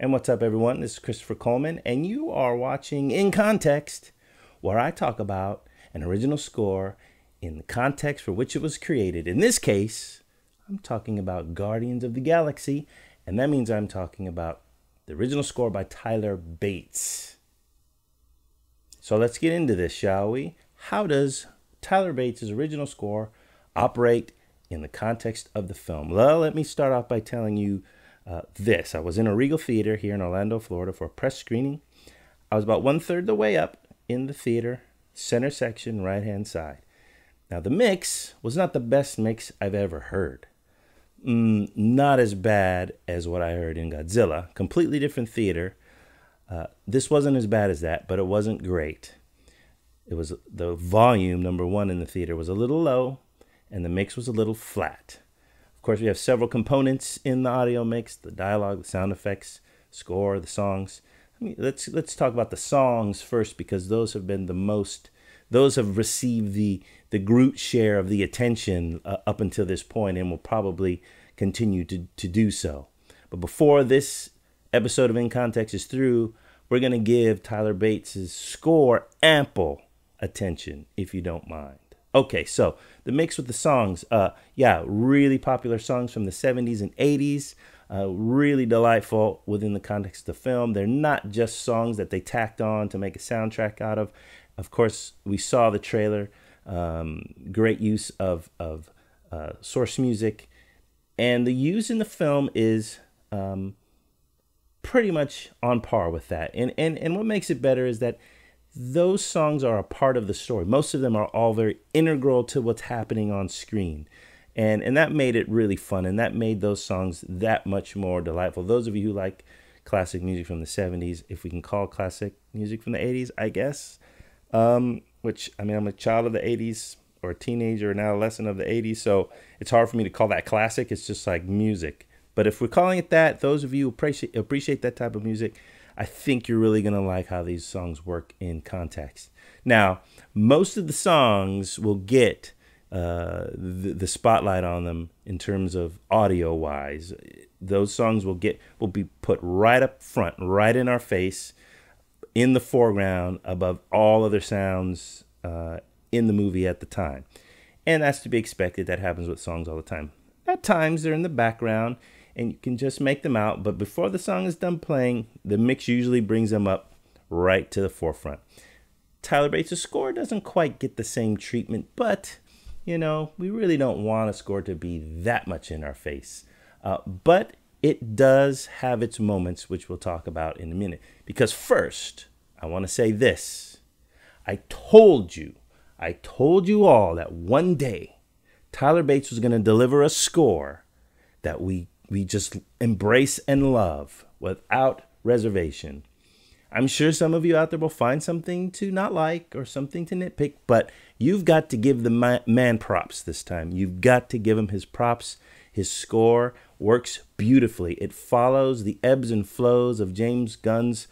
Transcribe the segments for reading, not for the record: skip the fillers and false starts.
And what's up, everyone? This is Christopher Coleman, and you are watching In Context, where I talk about an original score in the context for which it was created. In this case, I'm talking about Guardians of the Galaxy, and that means I'm talking about the original score by Tyler Bates. So let's get into this, shall we? How does Tyler Bates' original score operate in the context of the film? Well, let me start off by telling you this. I was in a Regal Theater here in Orlando, Florida for a press screening. I was about 1/3 the way up in the theater, center section, right-hand side. Now, the mix was not the best mix I've ever heard. Not as bad as what I heard in Godzilla. Completely different theater. This wasn't as bad as that, but it wasn't great. It was the volume, number one, in the theater was a little low, and the mix was a little flat. Of course, we have several components in the audio mix: the dialogue, the sound effects, score, the songs. I mean, let's talk about the songs first, because those have been the most. Those have received the Groot share of the attention up until this point, and will probably continue to do so. But before this episode of In Context is through, we're going to give Tyler Bates' score ample attention, if you don't mind. Okay, so the mix with the songs, really popular songs from the 70s and 80s, really delightful within the context of the film. They're not just songs that they tacked on to make a soundtrack out of. Of course, we saw the trailer, great use of source music, and the use in the film is pretty much on par with that. And what makes it better is that those songs are a part of the story. Most of them are all very integral to what's happening on screen. And that made it really fun, and that made those songs that much more delightful. Those of you who like classic music from the 70s, if we can call classic music from the 80s, I guess, which, I mean, I'm a child of the 80s, or a teenager, an adolescent of the 80s, so it's hard for me to call that classic. It's just like music. But if we're calling it that, those of you who appreciate that type of music, I think you're really going to like how these songs work in context. Now, most of the songs will get the spotlight on them in terms of audio-wise. Those songs will be put right up front, right in our face, in the foreground, above all other sounds in the movie at the time. And that's to be expected. That happens with songs all the time. At times, they're in the background, and you can just make them out. But before the song is done playing, the mix usually brings them up right to the forefront. Tyler Bates' score doesn't quite get the same treatment, but, you know, we really don't want a score to be that much in our face. But it does have its moments, which we'll talk about in a minute. Because first, I want to say this. I told you all that one day Tyler Bates was going to deliver a score that we just embrace and love without reservation. I'm sure some of you out there will find something to not like or something to nitpick, but you've got to give the man props this time. You've got to give him his props. His score works beautifully. It follows the ebbs and flows of James Gunn's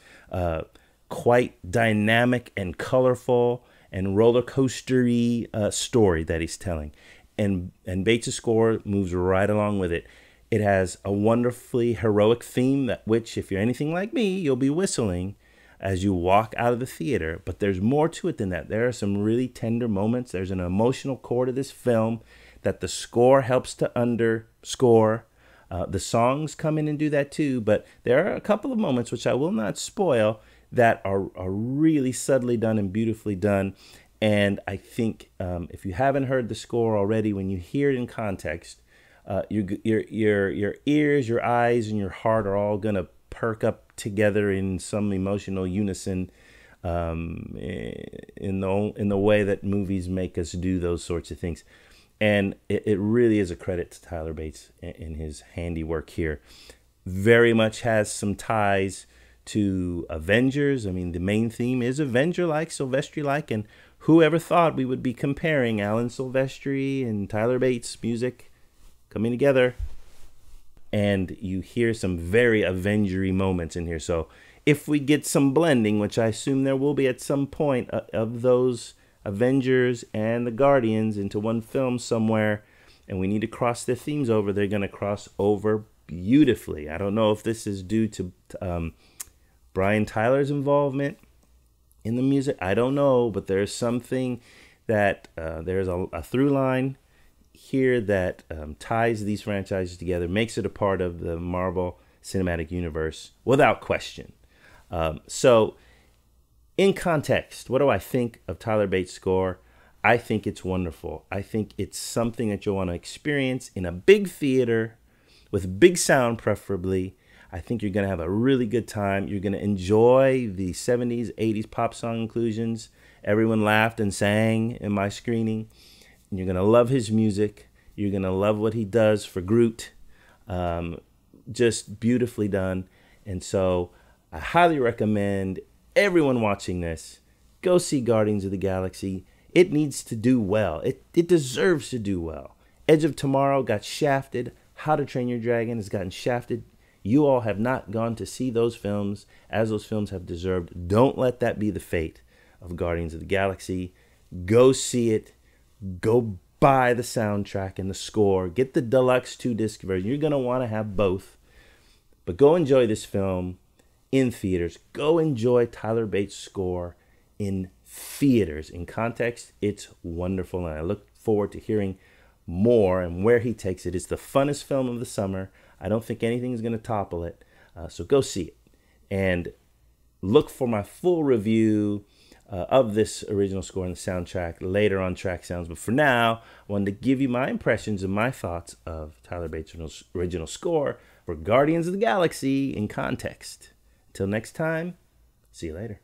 quite dynamic and colorful and roller coastery story that he's telling. And Bates' score moves right along with it. It has a wonderfully heroic theme, which, if you're anything like me, you'll be whistling as you walk out of the theater. But there's more to it than that. There are some really tender moments. There's an emotional core to this film that the score helps to underscore. The songs come in and do that too, but there are a couple of moments, which I will not spoil, that are really subtly done and beautifully done. And I think if you haven't heard the score already, when you hear it in context, your ears, your eyes, and your heart are all gonna perk up together in some emotional unison, in the way that movies make us do those sorts of things. And it really is a credit to Tyler Bates in his handiwork here. Very much has some ties to Avengers. I mean, the main theme is Avenger-like, Silvestri-like, and whoever thought we would be comparing Alan Silvestri and Tyler Bates music coming together? And you hear some very Avenger-y moments in here. So if we get some blending, which I assume there will be at some point, of those Avengers and the Guardians into one film somewhere, and we need to cross their themes over, they're going to cross over beautifully. I don't know if this is due to Brian Tyler's involvement in the music. I don't know, but there's something that there's a through line here that ties these franchises together, makes it a part of the Marvel Cinematic Universe without question. So in context, what do I think of Tyler Bates' score? I think it's wonderful. I think it's something that you'll want to experience in a big theater with big sound preferably. I think you're going to have a really good time. You're going to enjoy the 70s, 80s pop song inclusions. Everyone laughed and sang in my screening. And you're going to love his music. You're going to love what he does for Groot. Just beautifully done. And so I highly recommend everyone watching this, go see Guardians of the Galaxy. It needs to do well. It deserves to do well. Edge of Tomorrow got shafted. How to Train Your Dragon has gotten shafted. You all have not gone to see those films as those films have deserved. Don't let that be the fate of Guardians of the Galaxy. Go see it. Go buy the soundtrack and the score. Get the deluxe 2-disc version. You're going to want to have both. But go enjoy this film in theaters. Go enjoy Tyler Bates' score in theaters. In context, it's wonderful, and I look forward to hearing more and where he takes it. It's the funnest film of the summer. I don't think anything's going to topple it. So go see it. And look for my full review of this original score and the soundtrack later on Tracksounds. But for now, I wanted to give you my impressions and my thoughts of Tyler Bates' original score for Guardians of the Galaxy in context. Until next time, see you later.